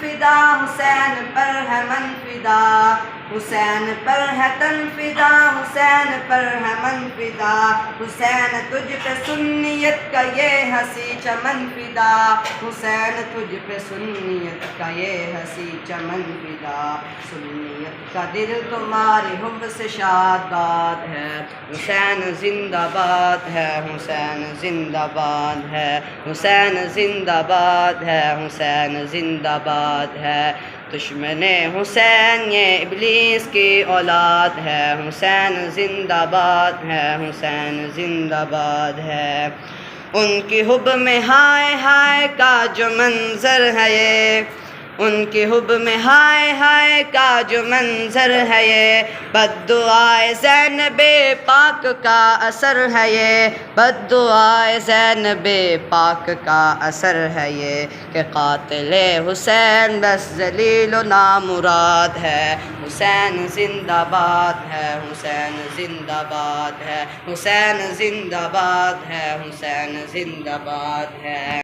فدا، حسین پر ہے من فدا، حسین پر ہے تن فدا، حسین پر ہے من فدا، حسین تجھ پہ سنیت کا یہ ہنسی چمن فدا، حسین تجھ پہ سنیت کا یہ ہنسی چمن فدا، سنیت کا دل تمہارے حب سے شاد باد ہے، حسین زندہ باد ہے، حسین زندہ باد ہے، حسین زندہ باد ہے، حسین زندہ باد ہے، دشمن حسین یہ ابلیس کی اولاد ہے، حسین زندہ باد ہے، حسین زندہ باد ہے، ان کی حب میں ہائے ہائے کا جو منظر ہے یہ، ان کی حب میں ہائے ہائے کا جو منظر ہے یہ، بد دعائے زینب پاک کا اثر ہے یہ، بد دعائے زینب پاک کا اثر ہے یہ، کہ قاتل حسین بس ذلیل و نامراد ہے، حسین زندہ باد ہے، حسین زندہ باد ہے، حسین زندہ باد ہے، حسین زندہ باد ہے۔